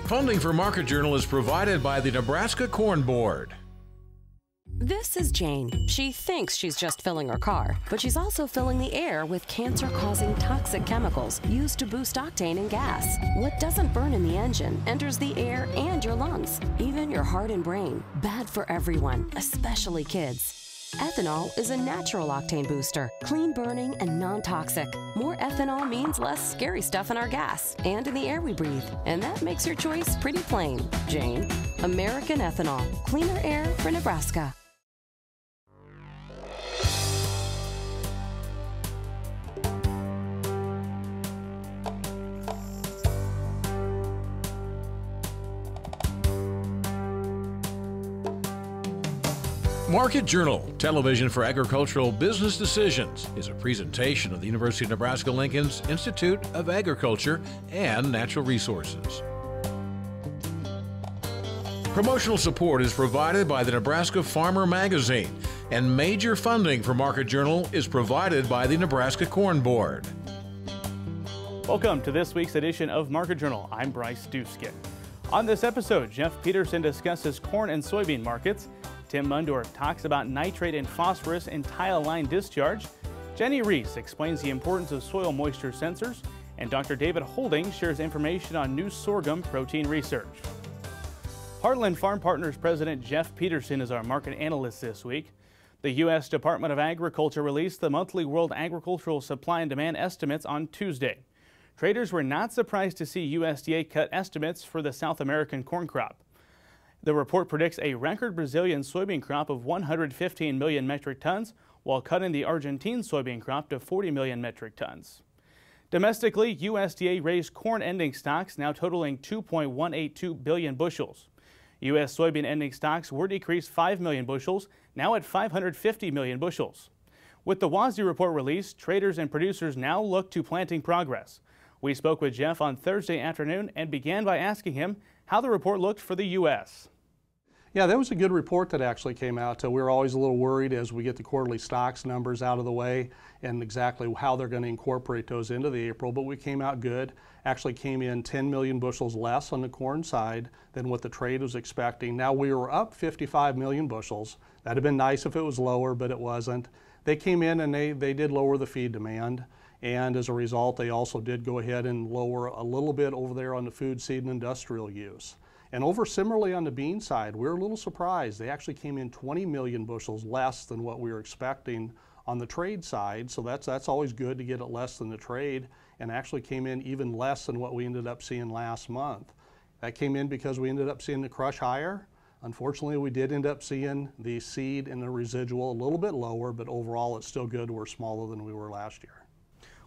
Funding for Market Journal is provided by the Nebraska Corn Board. This is Jane. She thinks she's just filling her car, but she's also filling the air with cancer-causing toxic chemicals used to boost octane in gas. What doesn't burn in the engine enters the air and your lungs, even your heart and brain. Bad for everyone, especially kids. Ethanol is a natural octane booster, clean burning and non-toxic. More ethanol means less scary stuff in our gas and in the air we breathe. And that makes your choice pretty plain, Jane. American Ethanol, cleaner air for Nebraska. Market Journal, television for agricultural business decisions, is a presentation of the University of Nebraska Lincoln's Institute of Agriculture and Natural Resources. Promotional support is provided by the Nebraska Farmer Magazine, and major funding for Market Journal is provided by the Nebraska Corn Board. Welcome to this week's edition of Market Journal. I'm Bryce Duskin. On this episode, Jeff Peterson discusses corn and soybean markets. Tim Mundorf talks about nitrate and phosphorus in tile line discharge. Jenny Rees explains the importance of soil moisture sensors. And Dr. David Holding shares information on new sorghum protein research. Heartland Farm Partners President Jeff Peterson is our market analyst this week. The U.S. Department of Agriculture released the monthly World Agricultural Supply and Demand estimates on Tuesday. Traders were not surprised to see USDA cut estimates for the South American corn crop. The report predicts a record Brazilian soybean crop of 115 million metric tons, while cutting the Argentine soybean crop to 40 million metric tons. Domestically, USDA raised corn ending stocks, now totaling 2.182 billion bushels. U.S. soybean ending stocks were decreased 5 million bushels, now at 550 million bushels. With the WASDE report released, traders and producers now look to planting progress. We spoke with Jeff on Thursday afternoon and began by asking him how the report looked for the U.S. Yeah, that was a good report that actually came out. We were always a little worried as we get the quarterly stocks numbers out of the way and exactly how they're going to incorporate those into the April, but we came out good. Actually came in 10 million bushels less on the corn side than what the trade was expecting. Now we were up 55 million bushels. That'd have been nice if it was lower, but it wasn't. They came in and they did lower the feed demand. And as a result, they also did go ahead and lower a little bit over there on the food, seed, and industrial use. And over similarly on the bean side, we're a little surprised. They actually came in 20 million bushels less than what we were expecting on the trade side. So that's always good to get it less than the trade, and actually came in even less than what we ended up seeing last month. That came in because we ended up seeing the crush higher. Unfortunately, we did end up seeing the seed and the residual a little bit lower, but overall it's still good. We're smaller than we were last year.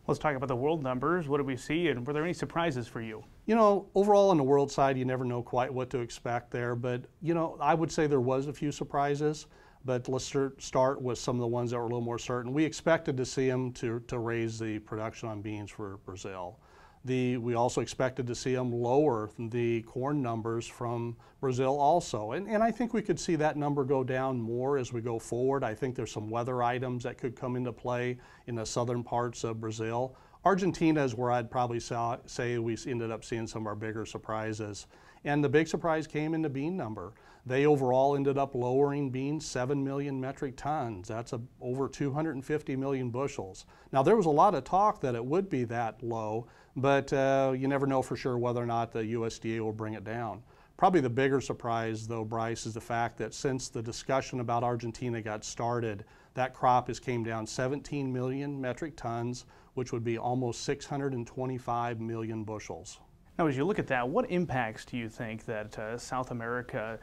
Let's talk about the world numbers. What did we see, and were there any surprises for you? You know, overall on the world side, you never know quite what to expect there, but you know, I would say there was a few surprises, but let's start with some of the ones that were a little more certain. We expected to see them to raise the production on beans for Brazil. We also expected to see them lower the corn numbers from Brazil also. And I think we could see that number go down more as we go forward. I think there's some weather items that could come into play in the southern parts of Brazil. Argentina is where I'd probably say we ended up seeing some of our bigger surprises. And the big surprise came in the bean number. They overall ended up lowering beans 7 million metric tons. That's over 250 million bushels. Now there was a lot of talk that it would be that low, but you never know for sure whether or not the USDA will bring it down. Probably the bigger surprise though, Bryce, is the fact that since the discussion about Argentina got started, that crop came down 17 million metric tons, which would be almost 625 million bushels. Now, as you look at that, what impacts do you think that South America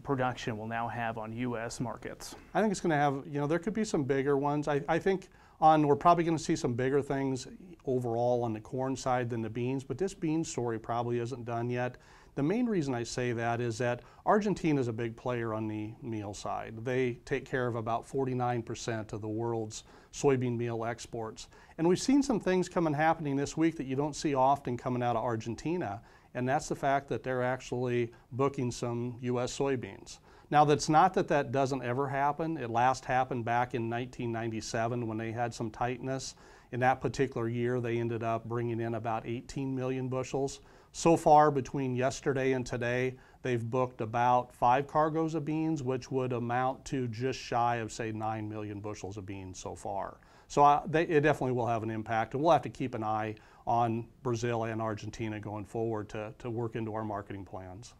production will now have on U.S. markets? I think it's going to have, you know, there could be some bigger ones. I think we're probably going to see some bigger things overall on the corn side than the beans, but this bean story probably isn't done yet. The main reason I say that is that Argentina is a big player on the meal side. They take care of about 49% of the world's soybean meal exports. And we've seen some things happening this week that you don't see often coming out of Argentina, and that's the fact that they're actually booking some U.S. soybeans. Now, that's not that doesn't ever happen. It last happened back in 1997 when they had some tightness. In that particular year, they ended up bringing in about 18 million bushels. So far, between yesterday and today, they've booked about 5 cargoes of beans, which would amount to just shy of, say, 9 million bushels of beans so far. So it definitely will have an impact, and we'll have to keep an eye on Brazil and Argentina going forward to work into our marketing plans.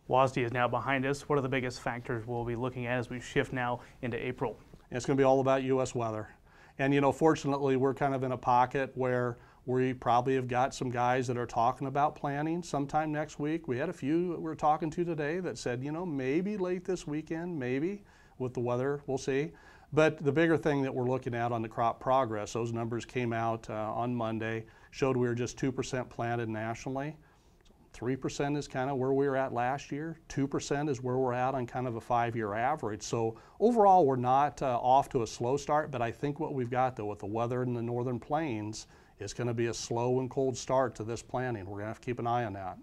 WASDE is now behind us. What are the biggest factors we'll be looking at as we shift now into April? It's going to be all about U.S. weather. And you know, fortunately, we're kind of in a pocket where we probably have got some guys that are talking about planting sometime next week. We had a few that we're talking to today that said, you know, maybe late this weekend, maybe with the weather, we'll see. But the bigger thing that we're looking at on the crop progress, those numbers came out on Monday, showed we were just 2% planted nationally. 3% is kind of where we were at last year. 2% is where we're at on kind of a 5-year average. So overall, we're not off to a slow start, but I think what we've got though with the weather in the northern plains is going to be a slow and cold start to this planting. We're going to have to keep an eye on that.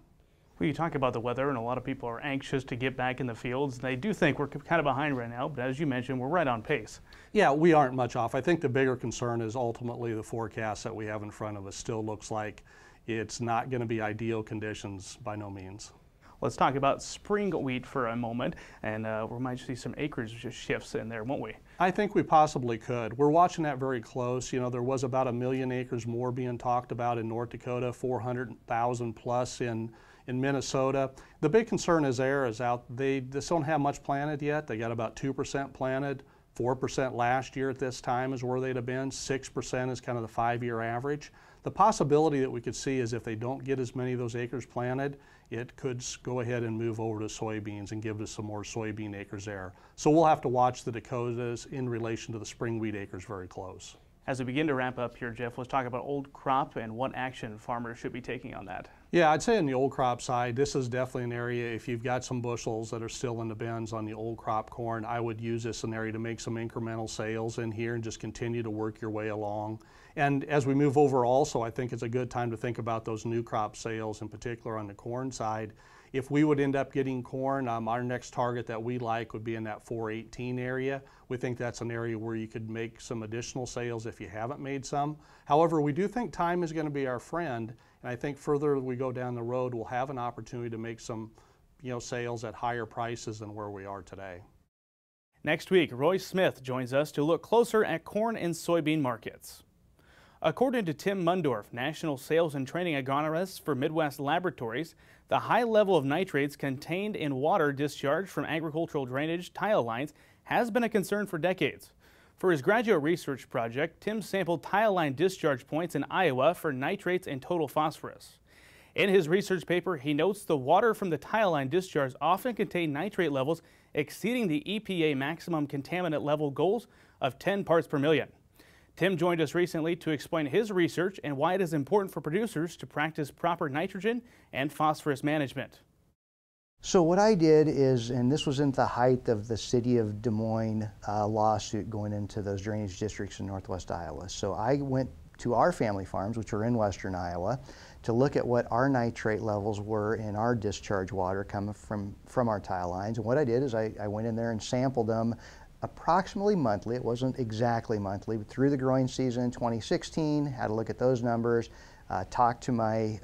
Well, you talk about the weather, and a lot of people are anxious to get back in the fields. They do think we're kind of behind right now, but as you mentioned, we're right on pace. Yeah, we aren't much off. I think the bigger concern is ultimately the forecast that we have in front of us still looks like it's not going to be ideal conditions by no means. Let's talk about spring wheat for a moment, and we might see some acreage just shifts in there, won't we? I think we possibly could. We're watching that very close. You know, there was about 1 million acres more being talked about in North Dakota, 400,000 plus in Minnesota. The big concern is they just don't have much planted yet. They got about 2% planted. 4% last year at this time is where they'd have been. 6% is kind of the 5-year average. The possibility that we could see is if they don't get as many of those acres planted, it could go ahead and move over to soybeans and give us some more soybean acres there. So we'll have to watch the Dakotas in relation to the spring wheat acres very close. As we begin to wrap up here, Jeff, let's talk about old crop and what action farmers should be taking on that. Yeah, I'd say on the old crop side, this is definitely an area, if you've got some bushels that are still in the bins on the old crop corn, I would use this scenario to make some incremental sales in here and just continue to work your way along. And as we move over also, I think it's a good time to think about those new crop sales, in particular on the corn side. If we would end up getting corn, our next target that we like would be in that 418 area. We think that's an area where you could make some additional sales if you haven't made some. However, we do think time is going to be our friend, and I think further we go down the road, we'll have an opportunity to make some, sales at higher prices than where we are today. Next week, Roy Smith joins us to look closer at corn and soybean markets. According to Tim Mundorf, National Sales and Training Agronomist for Midwest Laboratories, the high level of nitrates contained in water discharged from agricultural drainage tile lines has been a concern for decades. For his graduate research project, Tim sampled tile line discharge points in Iowa for nitrates and total phosphorus. In his research paper, he notes the water from the tile line discharge often contain nitrate levels exceeding the EPA maximum contaminant level goals of 10 parts per million. Tim joined us recently to explain his research and why it is important for producers to practice proper nitrogen and phosphorus management. So what I did is, and this was in the height of the city of Des Moines lawsuit going into those drainage districts in northwest Iowa. So I went to our family farms, which are in western Iowa, to look at what our nitrate levels were in our discharge water coming from our tile lines. And what I did is I went in there and sampled them approximately monthly. It wasn't exactly monthly, but through the growing season in 2016, had a look at those numbers, talked to my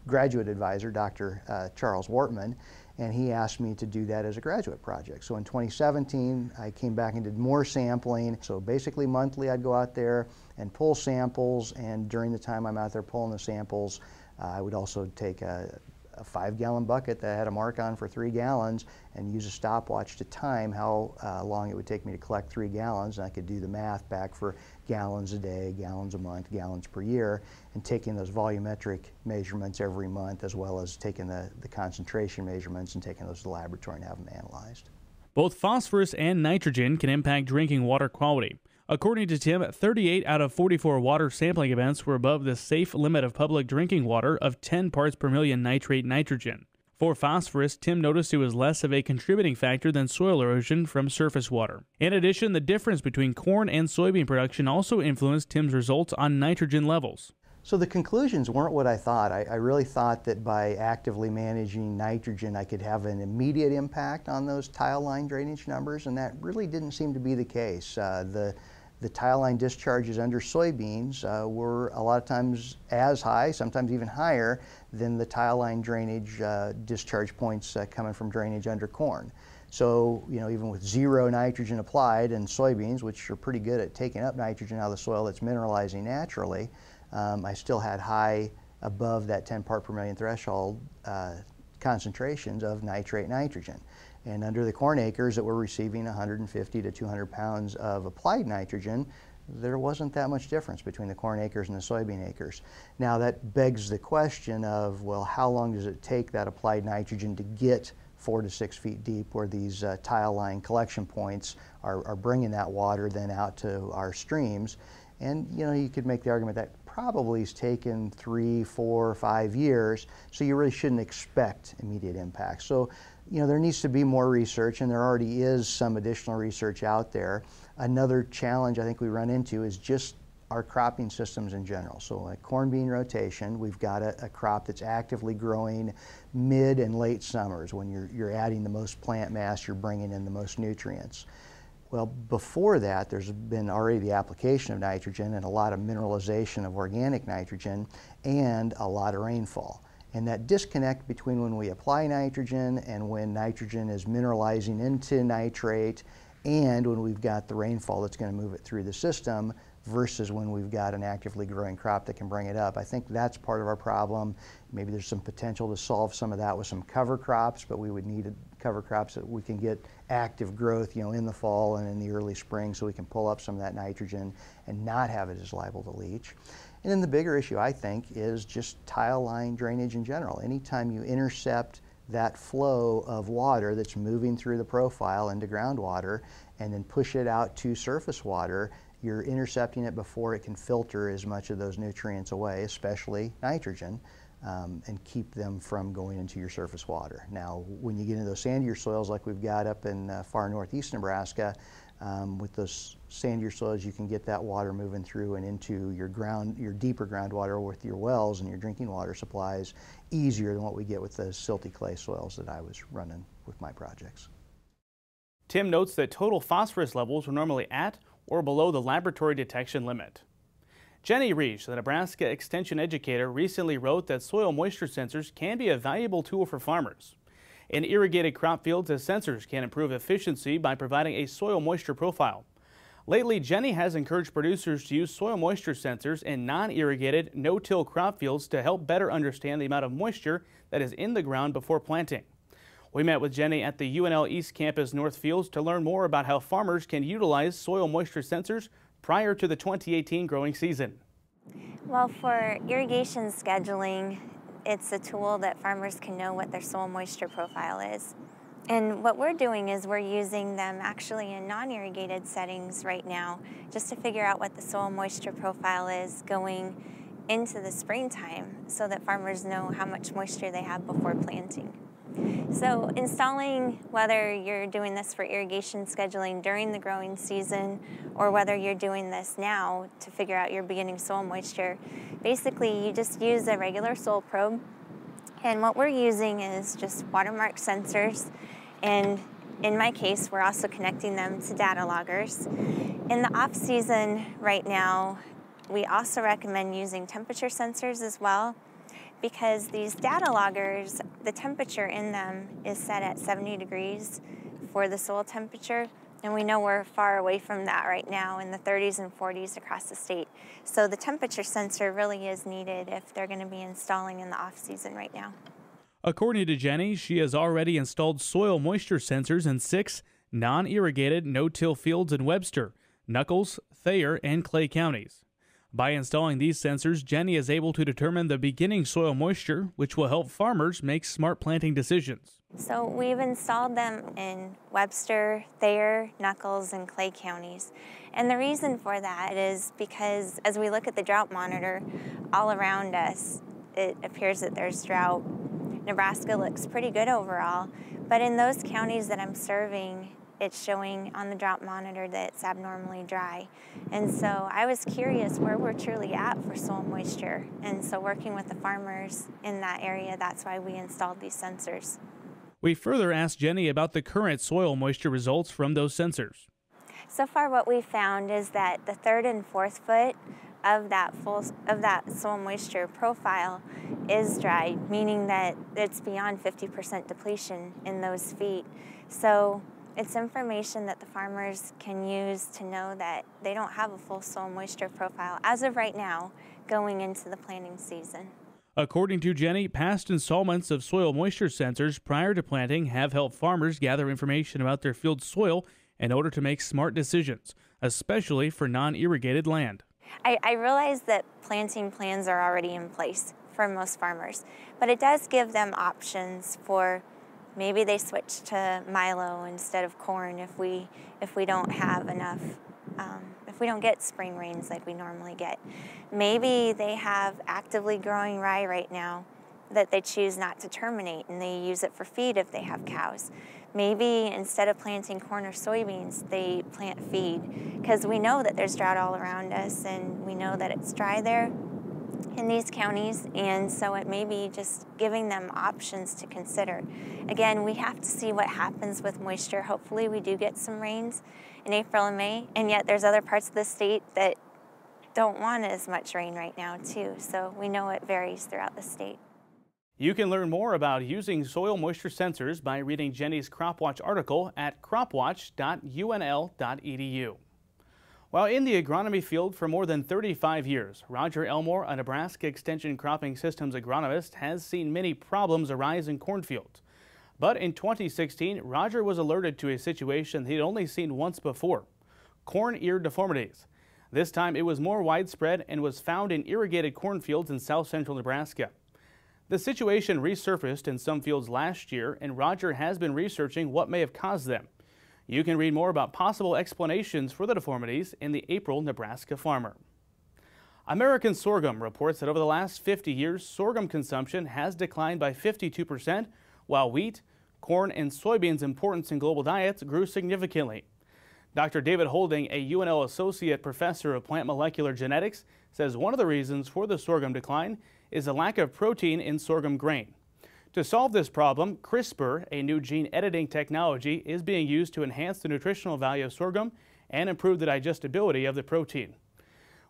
graduate advisor, Dr. Charles Wortman, and he asked me to do that as a graduate project. So in 2017, I came back and did more sampling. So basically monthly, I'd go out there and pull samples, and during the time I'm out there pulling the samples, I would also take a 5-gallon bucket that had a mark on for 3 gallons and use a stopwatch to time how long it would take me to collect 3 gallons, and I could do the math back for gallons a day, gallons a month, gallons per year, and taking those volumetric measurements every month, as well as taking the concentration measurements and taking those to the laboratory and have them analyzed. Both phosphorus and nitrogen can impact drinking water quality. According to Tim, 38 out of 44 water sampling events were above the safe limit of public drinking water of 10 parts per million nitrate nitrogen. For phosphorus, Tim noticed it was less of a contributing factor than soil erosion from surface water. In addition, the difference between corn and soybean production also influenced Tim's results on nitrogen levels. So the conclusions weren't what I thought. I really thought that by actively managing nitrogen, I could have an immediate impact on those tile line drainage numbers, and that really didn't seem to be the case. The tile line discharges under soybeans were a lot of times as high, sometimes even higher, than the tile line drainage discharge points coming from drainage under corn. So, even with 0 nitrogen applied in soybeans, which are pretty good at taking up nitrogen out of the soil that's mineralizing naturally, I still had high, above that 10 part per million threshold concentrations of nitrate nitrogen. And under the corn acres that were receiving 150 to 200 pounds of applied nitrogen, there wasn't that much difference between the corn acres and the soybean acres. Now that begs the question of, well, how long does it take that applied nitrogen to get 4 to 6 feet deep, where these tile line collection points are bringing that water then out to our streams? And you could make the argument that probably has taken 3, 4, 5 years, so you really shouldn't expect immediate impact. So there needs to be more research, and there already is some additional research out there. Another challenge I think we run into is just our cropping systems in general. So like corn bean rotation, we've got a crop that's actively growing mid and late summers when you're adding the most plant mass, you're bringing in the most nutrients. Well, before that, there's been already the application of nitrogen and a lot of mineralization of organic nitrogen and a lot of rainfall. And that disconnect between when we apply nitrogen and when nitrogen is mineralizing into nitrate and when we've got the rainfall that's going to move it through the system versus when we've got an actively growing crop that can bring it up. I think that's part of our problem. Maybe there's some potential to solve some of that with some cover crops, but we would need cover crops that we can get active growth, in the fall and in the early spring, so we can pull up some of that nitrogen and not have it as liable to leach. And then the bigger issue, I think, is just tile line drainage in general. Anytime you intercept that flow of water that's moving through the profile into groundwater and then push it out to surface water, you're intercepting it before it can filter as much of those nutrients away, especially nitrogen, and keep them from going into your surface water. Now, when you get into those sandier soils like we've got up in far northeast Nebraska, with those sandier soils, you can get that water moving through and into your deeper groundwater with your wells and your drinking water supplies easier than what we get with the silty clay soils that I was running with my projects. Tim notes that total phosphorus levels were normally at or below the laboratory detection limit. Jenny Rees, the Nebraska Extension educator, recently wrote that soil moisture sensors can be a valuable tool for farmers. In irrigated crop fields, the sensors can improve efficiency by providing a soil moisture profile. Lately, Jenny has encouraged producers to use soil moisture sensors in non-irrigated, no-till crop fields to help better understand the amount of moisture that is in the ground before planting. We met with Jenny at the UNL East Campus North Fields to learn more about how farmers can utilize soil moisture sensors prior to the 2018 growing season. Well, for irrigation scheduling, it's a tool that farmers can know what their soil moisture profile is. And what we're doing is we're using them actually in non-irrigated settings right now just to figure out what the soil moisture profile is going into the springtime so that farmers know how much moisture they have before planting. So installing, whether you're doing this for irrigation scheduling during the growing season or whether you're doing this now to figure out your beginning soil moisture, basically you just use a regular soil probe, and what we're using is just watermark sensors, and in my case we're also connecting them to data loggers. In the off season right now, we also recommend using temperature sensors as well, because these data loggers, the temperature in them is set at 70 degrees for the soil temperature, and we know we're far away from that right now in the 30s and 40s across the state. So the temperature sensor really is needed if they're going to be installing in the off season right now. According to Jenny, she has already installed soil moisture sensors in 6 non-irrigated no-till fields in Webster, Nuckolls, Thayer, and Clay counties. By installing these sensors, Jenny is able to determine the beginning soil moisture, which will help farmers make smart planting decisions. So we've installed them in Webster, Thayer, Nuckolls, and Clay counties. And the reason for that is because as we look at the drought monitor all around us, it appears that there's drought. Nebraska looks pretty good overall, but in those counties that I'm serving, it's showing on the drought monitor that it's abnormally dry. And so I was curious where we're truly at for soil moisture. And so working with the farmers in that area, that's why we installed these sensors. We further asked Jenny about the current soil moisture results from those sensors. So far what we found is that the third and fourth foot of that soil moisture profile is dry, meaning that it's beyond 50% depletion in those feet. So it's information that the farmers can use to know that they don't have a full soil moisture profile as of right now going into the planting season. According to Jenny, past installments of soil moisture sensors prior to planting have helped farmers gather information about their field soil in order to make smart decisions, especially for non-irrigated land. I realize that planting plans are already in place for most farmers, but it does give them options for maybe they switch to milo instead of corn if we don't have enough, if we don't get spring rains like we normally get. Maybe they have actively growing rye right now that they choose not to terminate and they use it for feed if they have cows. Maybe instead of planting corn or soybeans, they plant feed, because we know that there's drought all around us and we know that it's dry there in these counties, and so it may be just giving them options to consider. Again, we have to see what happens with moisture. Hopefully we do get some rains in April and May, and yet there's other parts of the state that don't want as much rain right now too, so we know it varies throughout the state. You can learn more about using soil moisture sensors by reading Jenny's CropWatch article at cropwatch.unl.edu. While in the agronomy field for more than 35 years, Roger Elmore, a Nebraska Extension cropping systems agronomist, has seen many problems arise in cornfields. But in 2016, Roger was alerted to a situation he'd only seen once before: corn ear deformities. This time it was more widespread and was found in irrigated cornfields in south central Nebraska. The situation resurfaced in some fields last year, and Roger has been researching what may have caused them. You can read more about possible explanations for the deformities in the April Nebraska Farmer. American Sorghum reports that over the last 50 years, sorghum consumption has declined by 52%, while wheat, corn, and soybeans' importance in global diets grew significantly. Dr. David Holding, a UNL Associate Professor of Plant Molecular Genetics, says one of the reasons for the sorghum decline is a lack of protein in sorghum grain. To solve this problem, CRISPR, a new gene editing technology, is being used to enhance the nutritional value of sorghum and improve the digestibility of the protein.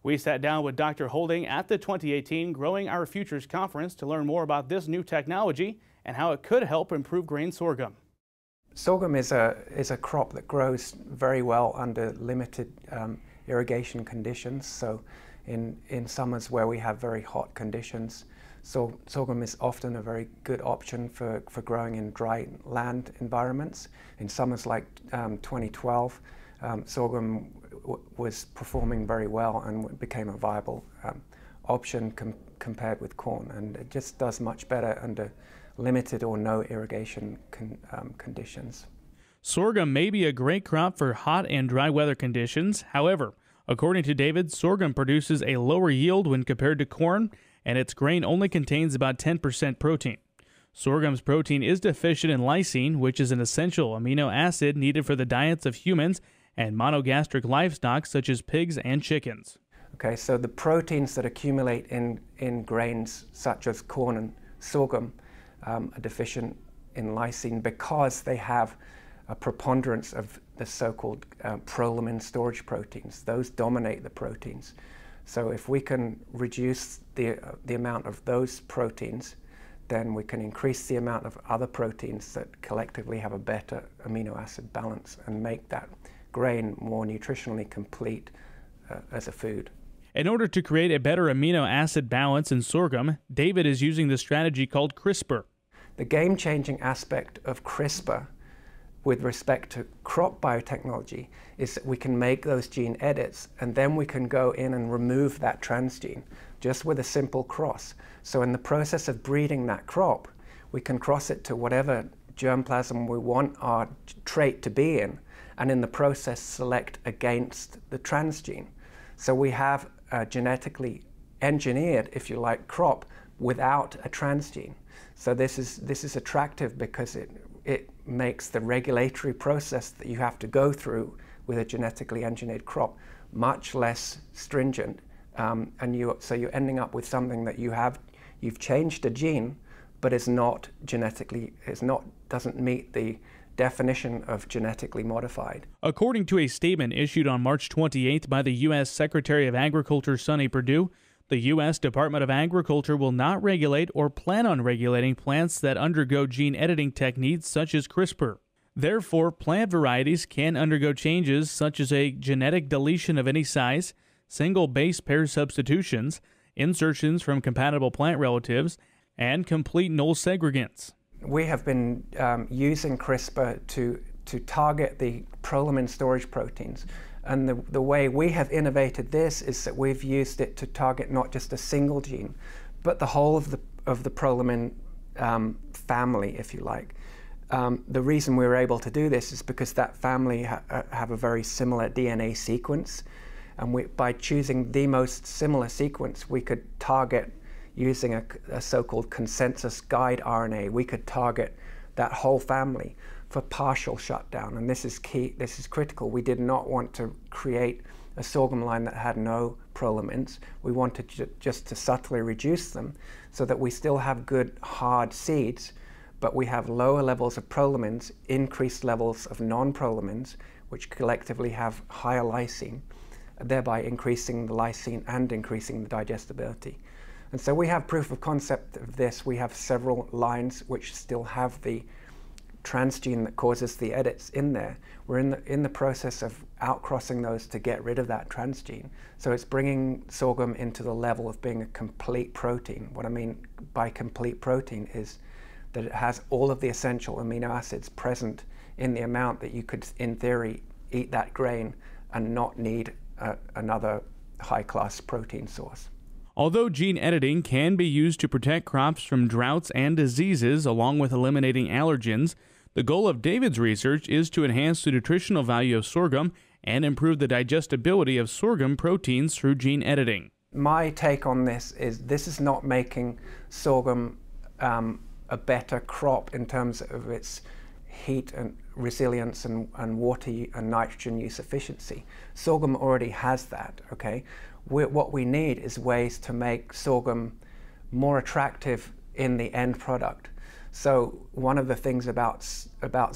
We sat down with Dr. Holding at the 2018 Growing Our Futures Conference to learn more about this new technology and how it could help improve grain sorghum. Sorghum is a crop that grows very well under limited irrigation conditions. So in summers where we have very hot conditions, sorghum is often a very good option for growing in dry land environments. In summers like 2012, sorghum was performing very well and became a viable option compared with corn, and it just does much better under limited or no irrigation conditions. Sorghum may be a great crop for hot and dry weather conditions. However, according to David, sorghum produces a lower yield when compared to corn, and its grain only contains about 10% protein. Sorghum's protein is deficient in lysine, which is an essential amino acid needed for the diets of humans and monogastric livestock such as pigs and chickens. Okay, so the proteins that accumulate in grains such as corn and sorghum are deficient in lysine because they have a preponderance of the so-called prolamine storage proteins. Those dominate the proteins. So if we can reduce the amount of those proteins, then we can increase the amount of other proteins that collectively have a better amino acid balance and make that grain more nutritionally complete as a food. In order to create a better amino acid balance in sorghum, David is using the strategy called CRISPR. The game-changing aspect of CRISPR with respect to crop biotechnology is that we can make those gene edits and then we can go in and remove that transgene just with a simple cross. So in the process of breeding that crop, we can cross it to whatever germplasm we want our trait to be in, and in the process select against the transgene. So we have a genetically engineered, if you like, crop without a transgene. So this is attractive because it makes the regulatory process that you have to go through with a genetically engineered crop much less stringent, so you're ending up with something that you've changed a gene, but is not genetically, doesn't meet the definition of genetically modified. According to a statement issued on March 28th by the U.S. Secretary of Agriculture Sonny Perdue, the U.S. Department of Agriculture will not regulate or plan on regulating plants that undergo gene editing techniques such as CRISPR. Therefore, plant varieties can undergo changes such as a genetic deletion of any size, single base pair substitutions, insertions from compatible plant relatives, and complete null segregants. We have been using CRISPR to target the prolamine storage proteins. And the way we have innovated this is that we've used it to target not just a single gene, but the whole of the prolamine family, if you like. The reason we were able to do this is because that family have a very similar DNA sequence. And by choosing the most similar sequence, we could target, using a so-called consensus guide RNA, we could target that whole family for partial shutdown. And this is key, this is critical. We did not want to create a sorghum line that had no prolamins. We wanted just to subtly reduce them so that we still have good hard seeds, but we have lower levels of prolamins, increased levels of non-prolamins, which collectively have higher lysine, thereby increasing the lysine and increasing the digestibility. And so we have proof of concept of this. We have several lines which still have the transgene that causes the edits in there. We're in the process of outcrossing those to get rid of that transgene. So it's bringing sorghum into the level of being a complete protein. What I mean by complete protein is that it has all of the essential amino acids present in the amount that you could, in theory, eat that grain and not need another high-class protein source. Although gene editing can be used to protect crops from droughts and diseases along with eliminating allergens, the goal of David's research is to enhance the nutritional value of sorghum and improve the digestibility of sorghum proteins through gene editing. My take on this is not making sorghum a better crop in terms of its heat and resilience and water and nitrogen use efficiency. Sorghum already has that, okay? What we need is ways to make sorghum more attractive in the end product. So one of the things about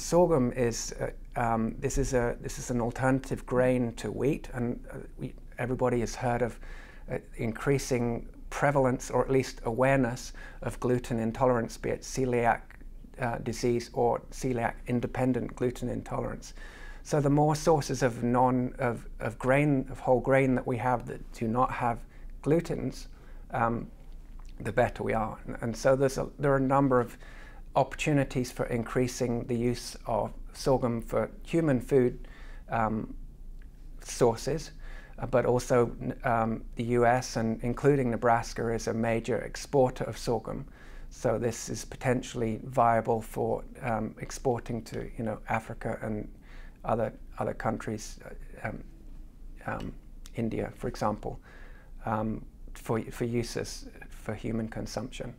sorghum is this is an alternative grain to wheat, and everybody has heard of increasing prevalence, or at least awareness, of gluten intolerance, be it celiac disease or celiac independent gluten intolerance. So the more sources of whole grain that we have that do not have glutens, the better we are. And so there are a number of opportunities for increasing the use of sorghum for human food sources, but also the US and including Nebraska is a major exporter of sorghum. So this is potentially viable for exporting to Africa and other countries, India, for example, for uses for human consumption.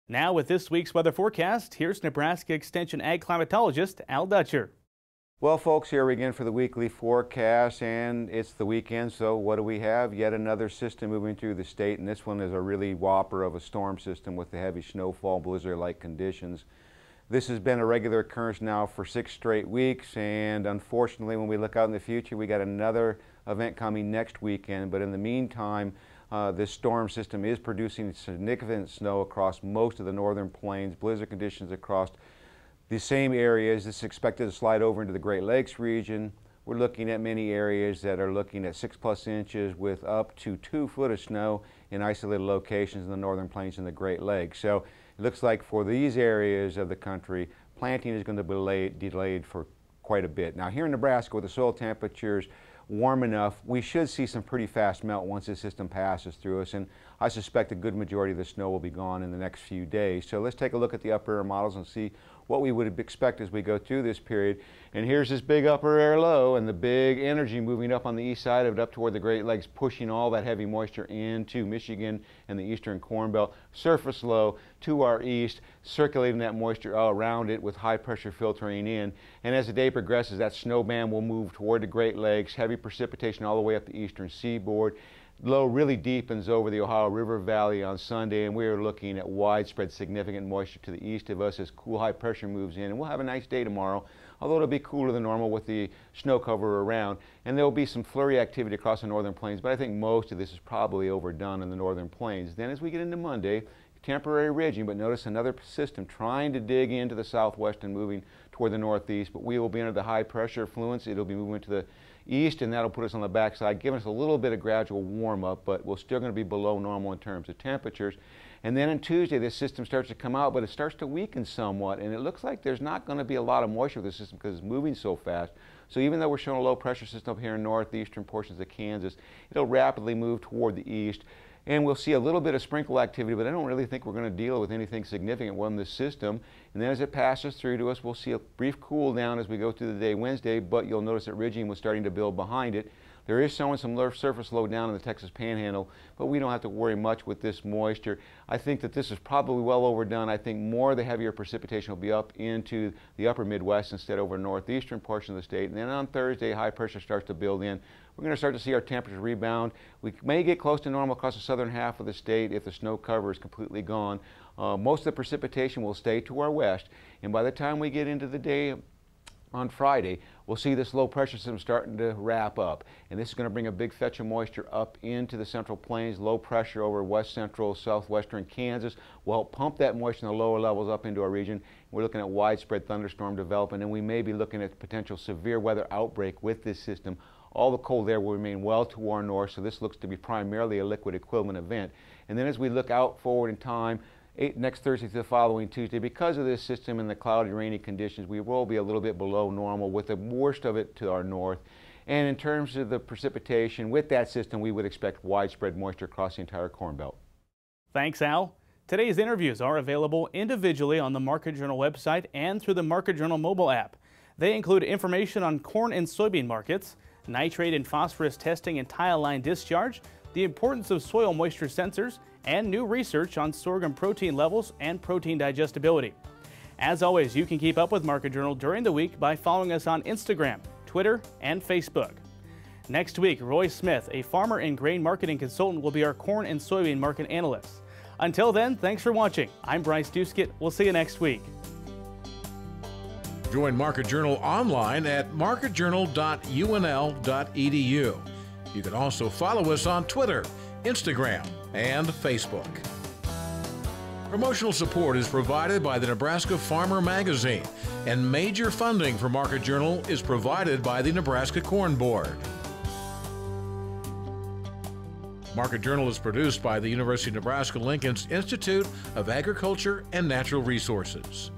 Now with this week's weather forecast, here's Nebraska Extension ag climatologist Al Dutcher. Well, folks, here we again for the weekly forecast, and it's the weekend, so what do we have? Yet another system moving through the state, and this one is a really whopper of a storm system with the heavy snowfall, blizzard-like conditions. This has been a regular occurrence now for 6 straight weeks, and unfortunately, when we look out in the future, we got another event coming next weekend. But in the meantime, this storm system is producing significant snow across most of the northern plains, blizzard conditions across the same areas. This is expected to slide over into the Great Lakes region. We're looking at many areas that are looking at 6+ inches with up to 2 foot of snow in isolated locations in the northern plains and the Great Lakes. So it looks like for these areas of the country, planting is going to be delayed for quite a bit. Now here in Nebraska, with the soil temperatures warm enough, we should see some pretty fast melt once this system passes through us, and I suspect a good majority of the snow will be gone in the next few days. So let's take a look at the upper air models and see what we would expect as we go through this period. And here's this big upper air low and the big energy moving up on the east side of it up toward the Great Lakes, pushing all that heavy moisture into Michigan and the eastern Corn Belt. Surface low to our east, circulating that moisture all around it with high pressure filtering in. And as the day progresses, that snow band will move toward the Great Lakes, heavy precipitation all the way up the eastern seaboard. Low really deepens over the Ohio River Valley on Sunday, and we are looking at widespread significant moisture to the east of us as cool high pressure moves in. And we'll have a nice day tomorrow, although it'll be cooler than normal with the snow cover around. And there will be some flurry activity across the northern plains, but I think most of this is probably overdone in the northern plains. Then as we get into Monday, temporary ridging, but notice another system trying to dig into the southwest and moving toward the northeast, but we will be under the high pressure affluence. It'll be moving to the east, and that'll put us on the backside, giving us a little bit of gradual warm up, but we're still going to be below normal in terms of temperatures. And then on Tuesday, this system starts to come out, but it starts to weaken somewhat, and it looks like there's not going to be a lot of moisture with the system because it's moving so fast. So even though we're showing a low pressure system up here in northeastern portions of Kansas, it'll rapidly move toward the east. And we'll see a little bit of sprinkle activity, but I don't really think we're going to deal with anything significant on this system. And then as it passes through to us, we'll see a brief cool down as we go through the day Wednesday, but you'll notice that ridging was starting to build behind it. There is showing some surface low down in the Texas Panhandle, but we don't have to worry much with this moisture. I think that this is probably well overdone. I think more of the heavier precipitation will be up into the upper Midwest instead over northeastern portion of the state. And then on Thursday, high pressure starts to build in. We're going to start to see our temperatures rebound. We may get close to normal across the southern half of the state if the snow cover is completely gone. Most of the precipitation will stay to our west, and by the time we get into the day on Friday, we'll see this low pressure system starting to wrap up, and this is going to bring a big fetch of moisture up into the central plains. Low pressure over west central, southwestern Kansas will help pump that moisture in the lower levels up into our region. We're looking at widespread thunderstorm development, and we may be looking at potential severe weather outbreak with this system. All the cold air will remain well to our north, so this looks to be primarily a liquid equivalent event. And then as we look out forward in time, next Thursday to the following Tuesday, because of this system and the cloudy, rainy conditions, we will be a little bit below normal with the worst of it to our north. And in terms of the precipitation, with that system, we would expect widespread moisture across the entire Corn Belt. Thanks, Al. Today's interviews are available individually on the Market Journal website and through the Market Journal mobile app. They include information on corn and soybean markets, nitrate and phosphorus testing and tile line discharge, the importance of soil moisture sensors, and new research on sorghum protein levels and protein digestibility. As always, you can keep up with Market Journal during the week by following us on Instagram, Twitter, and Facebook. Next week, Roy Smith, a farmer and grain marketing consultant, will be our corn and soybean market analyst. Until then, thanks for watching. I'm Bryce Duskett. We'll see you next week. Join Market Journal online at marketjournal.unl.edu. You can also follow us on Twitter, Instagram, and Facebook. Promotional support is provided by the Nebraska Farmer Magazine, and major funding for Market Journal is provided by the Nebraska Corn Board. Market Journal is produced by the University of Nebraska Lincoln's Institute of Agriculture and Natural Resources.